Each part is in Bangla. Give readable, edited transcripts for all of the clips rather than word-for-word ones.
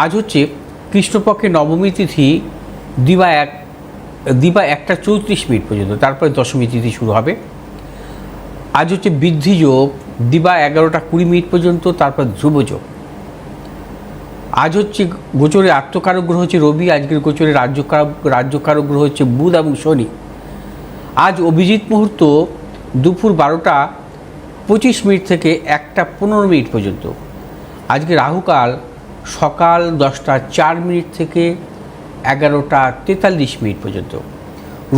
আজ হচ্ছে কৃষ্ণপক্ষের নবমী তিথি দিবা 1:34 পর্যন্ত, তারপরে দশমী তিথি শুরু হবে। আজ হচ্ছে বৃদ্ধি যোগ দিবা 11:20 পর্যন্ত, তারপর ধ্রুব যোগ। আজ হচ্ছে গোচরে আত্মকারক গ্রহ হচ্ছে রবি, আজকের গোচরে রাজ্যকারক গ্রহ হচ্ছে বুধ এবং শনি। আজ অভিজিৎ মুহূর্ত দুপুর 12:25 থেকে 1:15 পর্যন্ত। আজকে রাহুকাল সকাল 10:04 থেকে 11:43 পর্যন্ত।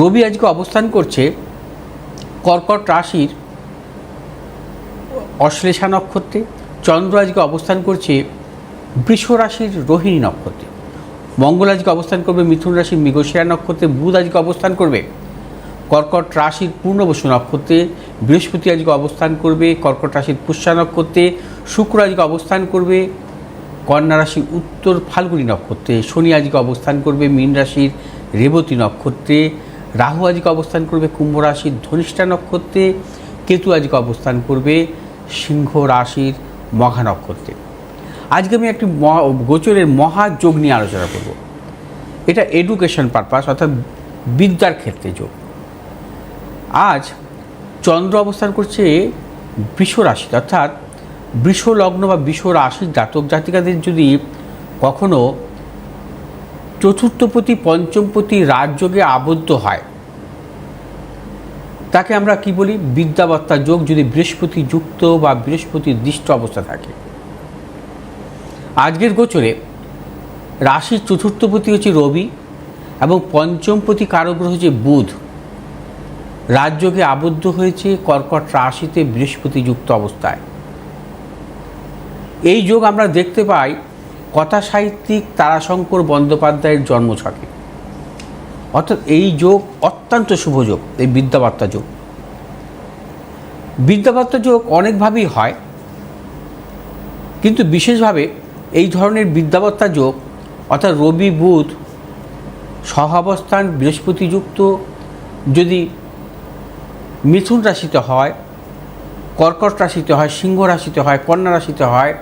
রবি আজকে অবস্থান করছে কর্কট রাশির অশ্লেষা নক্ষত্রে। চন্দ্র আজকে অবস্থান করছে বৃষ রাশির রোহিণী নক্ষত্রে। মঙ্গল আজকে অবস্থান করবে মিথুন রাশির মৃগশিরা নক্ষত্রে। বুধ আজকে অবস্থান করবে কর্কট রাশির পূর্ণবসু নক্ষত্রে। বৃহস্পতি আজকে অবস্থান করবে কর্কট রাশির পুষ্যা নক্ষত্রে। শুক্র আজকে অবস্থান করবে কন্যা রাশির উত্তর ফাল্গুনী নক্ষত্রে। শনি আজকে অবস্থান করবে মীন রাশির রেবতী নক্ষত্রে। রাহু আজকে অবস্থান করবে কুম্ভ রাশির ধনিষ্ঠা নক্ষত্রে। কেতু আজকে অবস্থান করবে সিংহ রাশির মঘা নক্ষত্রে। আজকে আমি একটি গোচরের মহাযোগ নিয়ে আলোচনা করব। এটা এডুকেশন পারপাস, অর্থাৎ বিদ্যার ক্ষেত্রে যোগ। আজ চন্দ্র অবস্থান করছে বৃষ রাশিতে, অর্থাৎ বৃষ লগ্ন বা বৃষ রাশির জাতক জাতিকাদের যদি কখনো চতুর্থপতি পঞ্চমপতি রাজযোগে আবদ্ধ হয়, তাকে আমরা কি বলি? বিদ্যাবত্তা যোগ, যদি বৃহস্পতি যুক্ত বা বৃহস্পতির দৃষ্ট অবস্থা থাকে। আজকের গোচরে রাশির চতুর্থপতি হচ্ছে রবি এবং পঞ্চমপতি কারগ্রহ হচ্ছে বুধ। রাজযোগে আবদ্ধ হয়েছে কর্কট রাশিতে বৃহস্পতি যুক্ত অবস্থায়। এই যোগ আমরা দেখতে পাই কথা সাহিত্যিক তারাশঙ্কর বন্দ্যোপাধ্যায়ের জন্মছকে। অর্থাৎ এই যোগ অত্যন্ত শুভ যোগ, এই বিদ্যাবত্তা যোগ। বিদ্যাবত্তা যোগ অনেকভাবেই হয়, কিন্তু বিশেষভাবে এই ধরনের বিদ্যাবত্তা যোগ অর্থাৎ রবি বুধ সহাবস্থান বৃহস্পতিযুক্ত যদি মিথুন রাশিতে হয়, কর্কট রাশিতে হয়, সিংহ রাশিতে হয়, কন্যা রাশিতে হয়,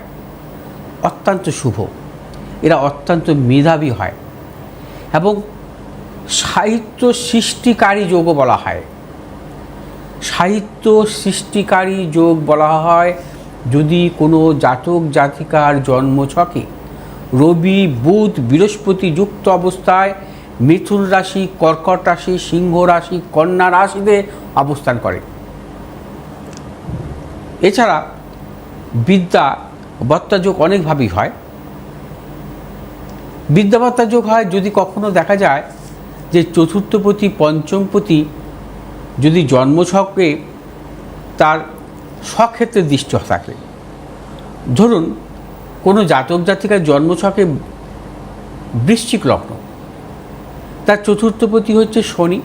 অত্যন্ত শুভ। এরা অত্যন্ত মেধাবী হয় এবং সাহিত্য সৃষ্টিকারী যোগও বলা হয়। সাহিত্য সৃষ্টিকারী যোগ বলা হয় যদি কোনো জাতক জাতিকার জন্মছকে রবি বুধ বৃহস্পতি যুক্ত অবস্থায় মিথুন রাশি, কর্কট রাশি, সিংহ রাশি, কন্যা রাশিতে অবস্থান করে। এছাড়া বিদ্যাবত্তা যোগ অনেকভাবেই হয়। বিদ্যাবত্তা যোগ হয় যদি কখনো দেখা যায় যে চতুর্থপতি পঞ্চমপতি যদি জন্মছকে তার স্বক্ষেত্রে দৃষ্ট থাকে। ধরুন কোনো জাতক জাতিকার জন্মছকে বৃশ্চিক লগ্ন, তার চতুর্থপতি হচ্ছে শনি।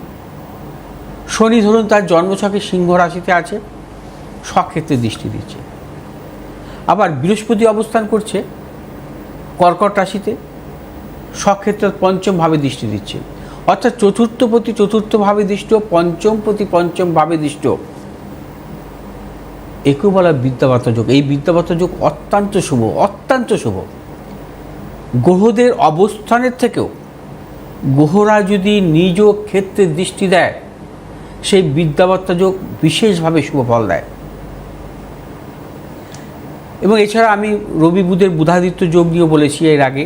শনি ধরুন তার জন্মছকে সিংহ রাশিতে আছে, স্বক্ষেত্রে দৃষ্টি দিচ্ছে। আবার বৃহস্পতি অবস্থান করছে কর্কট রাশিতে, স্বক্ষেত্রের পঞ্চমভাবে দৃষ্টি দিচ্ছে। অর্থাৎ চতুর্থপতি চতুর্থভাবে দৃষ্ট, পঞ্চমপতি পঞ্চমভাবে দৃষ্ট, একেও বলা বিদ্যাবত্তা যোগ। এই বিদ্যাবত্তা যোগ অত্যন্ত শুভ, অত্যন্ত শুভ। গ্রহদের অবস্থানের থেকেও গ্রহরা যদি নিজ ক্ষেত্রে দৃষ্টি দেয়, সেই বিদ্যাবত্তা যোগ বিশেষভাবে শুভ ফল দেয়। এবং এছাড়া আমি রবি বুধের বুধাদিত্য যোগ নিয়েও বলেছি এর আগে,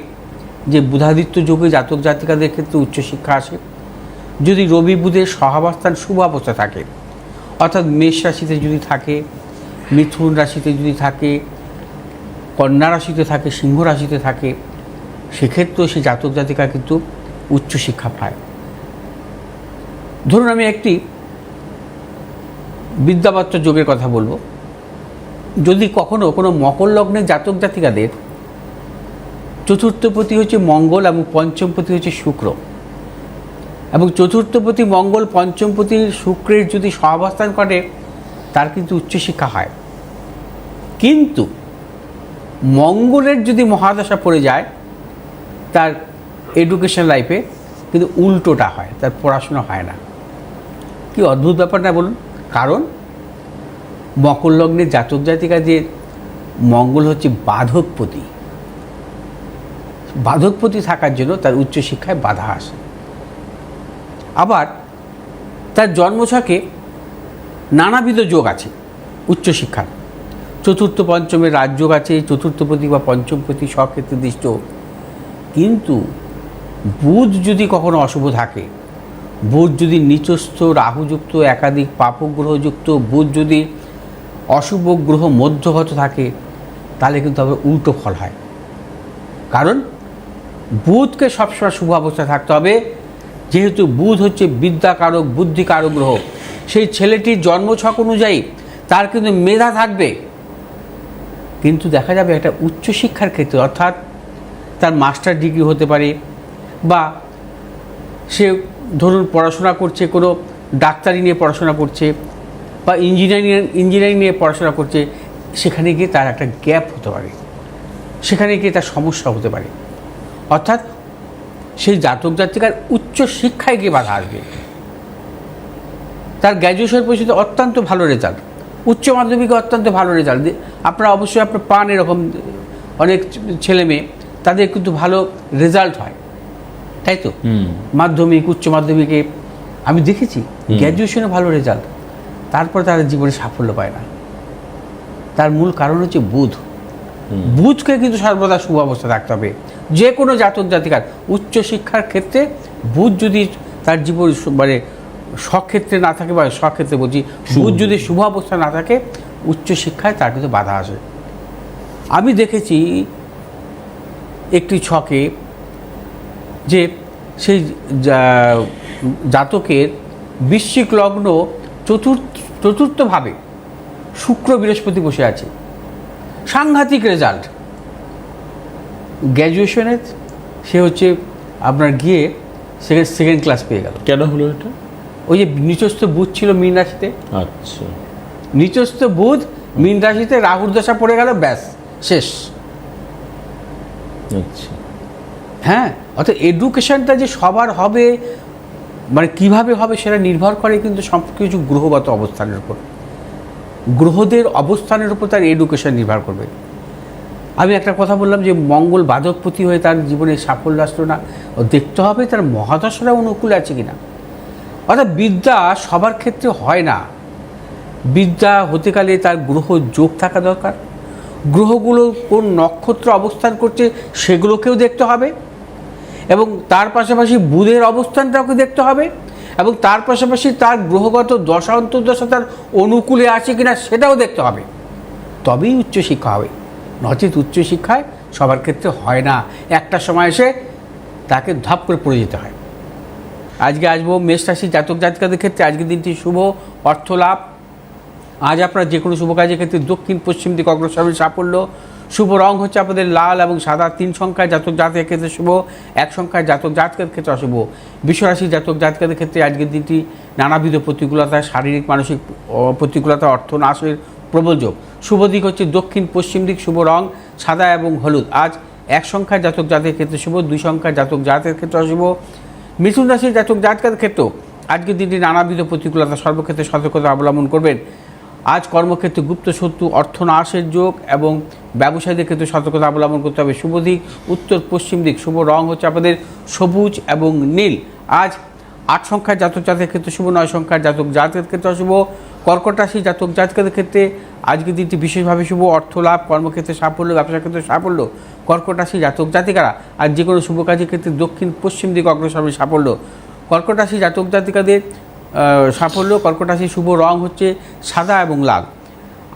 যে বুধাদিত্য যোগে জাতক জাতিকাদের ক্ষেত্রে উচ্চশিক্ষা আসে যদি রবি বুধের সহাবস্থান শুভ অবস্থা থাকে। অর্থাৎ মেষ রাশিতে যদি থাকে, মিথুন রাশিতে যদি থাকে, কন্যা রাশিতে থাকে, সিংহ রাশিতে থাকে, সেক্ষেত্রেও সেই জাতক জাতিকা কিন্তু উচ্চশিক্ষা পায়। ধরুন আমি একটি বিদ্যাবত্তা যোগের কথা বলবো। যদি কখনো কোনো মকর লগ্নের জাতক জাতিকাদের চতুর্থপতি হচ্ছে মঙ্গল এবং পঞ্চমপতি হচ্ছে শুক্র, এবং চতুর্থপতি মঙ্গল পঞ্চমপতি শুক্রের যদি সহাবস্থান করে, তার কিন্তু উচ্চশিক্ষা হয়। কিন্তু মঙ্গলের যদি মহাদশা পড়ে যায়, তার এডুকেশন লাইফে কিন্তু উল্টোটা হয়, তার পড়াশোনা হয় না। কি অদ্ভুত ব্যাপার না বলুন? কারণ মকর লগ্নের জাতক জাতিকাদের মঙ্গল হচ্ছে বাধকপতি, বাধকপতি থাকার জন্য তার উচ্চশিক্ষায় বাধা আসে। আবার তার জন্মছকে নানাবিধ যোগ আছে উচ্চশিক্ষার। চতুর্থ পঞ্চমের রাজযোগ আছে, চতুর্থপতি বা পঞ্চমপতি স্বক্ষেত্রে দৃষ্ট। কিন্তু বুধ যদি কখনো অশুভ থাকে, বুধ যদি নিচস্থ রাহুযুক্ত একাধিক পাপগ্রহযুক্ত, বুধ যদি অশুভ গ্রহ মধ্যগত থাকে, তাহলে কিন্তু আবার উল্টো ফল হয়। কারণ বুধকে সবসময় শুভ অবস্থায় থাকতে হবে, যেহেতু বুধ হচ্ছে বিদ্যাকারক বুদ্ধিকারক গ্রহ। সেই ছেলেটির জন্মছক অনুযায়ী তার কিন্তু মেধা থাকবে, কিন্তু দেখা যাবে একটা উচ্চশিক্ষার ক্ষেত্রে, অর্থাৎ তার মাস্টার ডিগ্রি হতে পারে, বা সে ধরুন পড়াশোনা করছে, কোনো ডাক্তারি নিয়ে পড়াশোনা করছে, বা ইঞ্জিনিয়ারিং নিয়ে পড়াশোনা করছে, সেখানে গিয়ে তার একটা গ্যাপ হতে পারে, সেখানে গিয়ে তার সমস্যা হতে পারে। অর্থাৎ সেই জাতক জাতিকার উচ্চশিক্ষায় গিয়ে বাধা আসবে। তার গ্র্যাজুয়েশন পর্যন্ত অত্যন্ত ভালো রেজাল্ট, উচ্চ মাধ্যমিকে অত্যন্ত ভালো রেজাল্ট, আপনারা অবশ্যই আপনার পান, এরকম অনেক ছেলে মেয়ে তাদের কিন্তু ভালো রেজাল্ট হয়, তাই তো? মাধ্যমিক উচ্চ মাধ্যমিকে আমি দেখেছি গ্র্যাজুয়েশনে ভালো রেজাল্ট, তারপর তারা জীবনে সাফল্য পায় না। তার মূল কারণ হচ্ছে বুধ। বুধকে কিন্তু সর্বদা শুভ অবস্থা রাখতে হবে যে কোনো জাতক জাতিকার। উচ্চশিক্ষার ক্ষেত্রে বুধ যদি তার জীবন মানে স্বক্ষেত্রে না থাকে, বা স্বক্ষেত্রে বলছি, বুধ যদি শুভ অবস্থা না থাকে, উচ্চশিক্ষায় তার কিন্তু বাধা আসে। আমি দেখেছি একটি ছকে যে সেই জাতকের বৃশ্চিক লগ্ন চতুর্থভাবে শুক্র বৃহস্পতি বসে আছে, সাংঘাতিক রেজাল্ট গ্র্যাজুয়েশনের। সে হচ্ছে আপনার গিয়ে সেকেন্ড ক্লাস পেয়ে গেল। কেন হলো এটা? ওই যে নিচস্থ বুধ ছিল মীন রাশিতে, আচ্ছা, নিচস্থ বুধ মীন রাশিতে রাহুর দশা পড়ে গেল, ব্যাস শেষ। আচ্ছা, হ্যাঁ, অর্থাৎ এডুকেশনটা যে সবার হবে, মানে কিভাবে হবে সেটা নির্ভর করে কিন্তু সব কিছু গ্রহগত অবস্থানের উপর, গ্রহদের অবস্থানের উপর তার এডুকেশন নির্ভর করবে। আমি একটা কথা বললাম যে মঙ্গল বাধকপতি হয়ে তার জীবনে সাফল্য আসলো না, দেখতে হবে তার মহাদশাটা অনুকূলে আছে কিনা। অর্থাৎ বিদ্যা সবার ক্ষেত্রে হয় না, বিদ্যা হতে গেলে তার গ্রহ যোগ থাকা দরকার, গ্রহগুলো কোন নক্ষত্র অবস্থান করছে সেগুলোকেও দেখতে হবে, এবং তার পাশাপাশি বুধের অবস্থানটাকে দেখতে হবে, এবং তার পাশাপাশি তার গ্রহগত দশা অন্তর্দশা তার অনুকূলে আছে কিনা সেটাও দেখতে হবে, তবেই উচ্চশিক্ষা হবে। নচেত উচ্চশিক্ষায় সবার ক্ষেত্রে হয় না, একটা সময় এসে তাকে ধাপ করে পড়ে যেতে হয়। আজকে আসবো মেষ রাশি জাতক জাতিকাদের ক্ষেত্রে। আজকের দিনটি শুভ, অর্থ লাভ। আজ আপনার যে কোনো শুভ কাজের ক্ষেত্রে দক্ষিণ পশ্চিম দিকে অগ্রসর সাফল্য। শুভ রং হচ্ছে আপনাদের লাল এবং সাদা। 3 সংখ্যায় জাতক জাতকের ক্ষেত্রে শুভ, 1 সংখ্যায় জাতক জাতকের ক্ষেত্রে অশুভ। বিশ্বরাশি জাতক জাতকের ক্ষেত্রে আজকের দিনটি নানাবিধ প্রতিকূলতা, শারীরিক মানসিক প্রতিকূলতা, অর্থ নাশের প্রবল যোগ। শুভ দিক হচ্ছে দক্ষিণ পশ্চিম দিক, শুভ রং সাদা এবং হলুদ। আজ 1 সংখ্যায় জাতক জাতকের ক্ষেত্রে শুভ, 2 সংখ্যায় জাতক জাতকের ক্ষেত্রে অশুভ। মিথুন রাশির জাতক জাতকের ক্ষেত্রেও আজকের দিনটি নানাবিধ প্রতিকূলতা, সর্বক্ষেত্রে সতর্কতা অবলম্বন করবেন। আজ কর্মক্ষেত্রে গুপ্ত শত্রু, অর্থনাশের যোগ, এবং ব্যবসায়ীদের ক্ষেত্রে সতর্কতা অবলম্বন করতে হবে। শুভ দিক উত্তর পশ্চিম দিক, শুভ রং হচ্ছে আপনাদের সবুজ এবং নীল। আজ 8 সংখ্যার জাতক জাতকের ক্ষেত্রে শুভ, 9 সংখ্যার জাতক জাতকের ক্ষেত্রে অশুভ। কর্কট রাশি জাতক জাতকের ক্ষেত্রে আজকের দিনটি বিশেষভাবে শুভ, অর্থ লাভ, কর্মক্ষেত্রে সাফল্য, ব্যবসার ক্ষেত্রে সাফল্য। কর্কট রাশি জাতক জাতিকারা আজ যে কোনো শুভ কাজের ক্ষেত্রে দক্ষিণ পশ্চিম দিকে অগ্রসর সাফল্য। কর্কট রাশি জাতক জাতিকাদের সাফল্য। কর্কট রাশির শুভ রং হচ্ছে সাদা এবং লাল।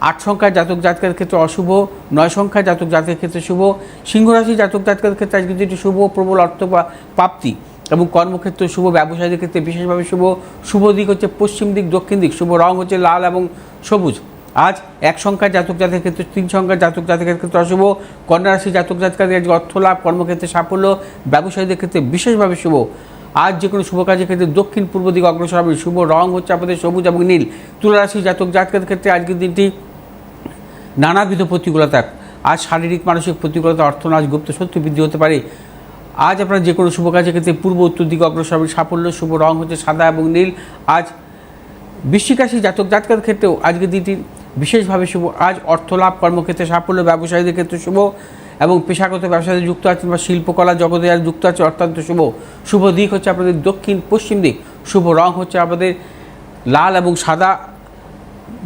8 সংখ্যার জাতক জাতকের ক্ষেত্রে অশুভ, 9 সংখ্যার জাতক জাতকের ক্ষেত্রে শুভ। সিংহ রাশি জাতক জাতকের ক্ষেত্রে আজকে যেটি শুভ, প্রবল অর্থ প্রাপ্তি এবং কর্মক্ষেত্রে শুভ, ব্যবসায়ীদের ক্ষেত্রে বিশেষভাবে শুভ। শুভ দিক হচ্ছে পশ্চিম দিক, দক্ষিণ দিক, শুভ রং হচ্ছে লাল এবং সবুজ। আজ 1 সংখ্যার জাতক জাতকের ক্ষেত্রে, 3 সংখ্যার জাতক জাতকের ক্ষেত্রে অশুভ। কন্যা রাশি জাতক জাতকের আজকে অর্থ লাভ, কর্মক্ষেত্রে সাফল্য, ব্যবসায়ীদের ক্ষেত্রে বিশেষভাবে শুভ। আজ যে কোনো শুভ কাজের ক্ষেত্রে দক্ষিণ পূর্ব দিকে অগ্রসর হবে। শুভ রং হচ্ছে আপনাদের সবুজ এবং নীল। তুলা রাশি জাতক জাতকের ক্ষেত্রে আজকের দিনটি নানাবিধ প্রতিকূলতা, আজ শারীরিক মানসিক প্রতিকূলতা, অর্থনাশ, গুপ্ত শত্রু বৃদ্ধি হতে পারে। আজ আপনার যে কোনো শুভ কাজের ক্ষেত্রে পূর্ব উত্তর দিকে অগ্রসর হবে সাফল্য। শুভ রং হচ্ছে সাদা এবং নীল। আজ বৃশ্চিক রাশি জাতক জাতকের ক্ষেত্রেও আজকের দিনটি বিশেষভাবে শুভ। আজ অর্থ লাভ, কর্মক্ষেত্রে সাফল্য, ব্যবসায়ীদের ক্ষেত্রে শুভ। এবং পেশাগত ব্যবসার সাথে যুক্ত আছেন বা শিল্পকলা জগতে যারা যুক্ত আছে অত্যন্ত শুভ। শুভ দিক হচ্ছে আপনাদের দক্ষিণ পশ্চিম দিক। শুভ রং হচ্ছে আপনাদের লাল এবং সাদা।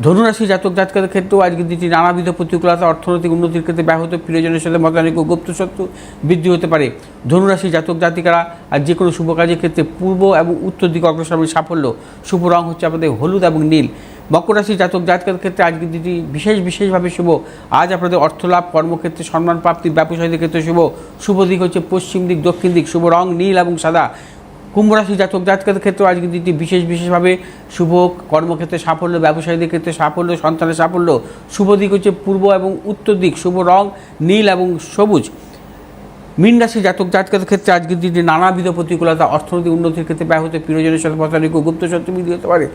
ধনুরাশি জাতক জাতিকাদের ক্ষেত্রেও আজকের দিনটি নানাবিধ প্রতিকূলতা, অর্থনৈতিক উন্নতির ক্ষেত্রে ব্যাহত, প্রিয়জনের সাথে মতানৈক্য, গুপ্ত শত্রু বৃদ্ধি হতে পারে। ধনুরাশি জাতক জাতিকারা আর যে কোনো শুভ কাজের ক্ষেত্রে পূর্ব এবং উত্তর দিকে অগ্রসর সাফল্য। শুভ রং হচ্ছে আপনাদের হলুদ এবং নীল। মকর রাশি জাতক জাতিকাদের ক্ষেত্রে আজকের দিনটি বিশেষভাবে শুভ। আজ আপনাদের অর্থলাভ, কর্মক্ষেত্রে সম্মান প্রাপ্তি, ব্যবসায়ীদের ক্ষেত্রে শুভ। শুভ দিক হচ্ছে পশ্চিম দিক, দক্ষিণ দিক। শুভ রং নীল এবং সাদা। কুম্ভ রাশি জাতক জাতিকাদের ক্ষেত্রে আজকের দিনটি বিশেষভাবে শুভ। কর্মক্ষেত্রে সাফল্য, ব্যবসায়ীদের ক্ষেত্রে সাফল্য, সন্তানের সাফল্য। শুভ দিক হচ্ছে পূর্ব এবং উত্তর দিক। শুভ রং নীল এবং সবুজ। মীন রাশি জাতক জাতিকাদের ক্ষেত্রে আজকের দিনটি নানাবিধ প্রতিকূলতা, অর্থনৈতিক উন্নতির ক্ষেত্রে ব্যাহত, প্রিয়জনের সাথে মতানৈক্য, গুপ্ত শত্রু বৃদ্ধি হতে পারে।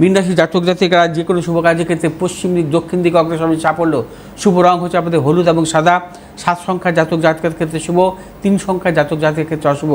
মীন রাশি জাতক জাতিকারা যে কোনো শুভ কাজের ক্ষেত্রে পশ্চিম দিক, দক্ষিণ দিকে অগ্রসর সাফল্য। শুভ রং হচ্ছে আপনাদের হলুদ এবং সাদা। 7 সংখ্যার জাতক জাতিকাদের ক্ষেত্রে শুভ, 3 সংখ্যার জাতক জাতিকের ক্ষেত্রে অশুভ।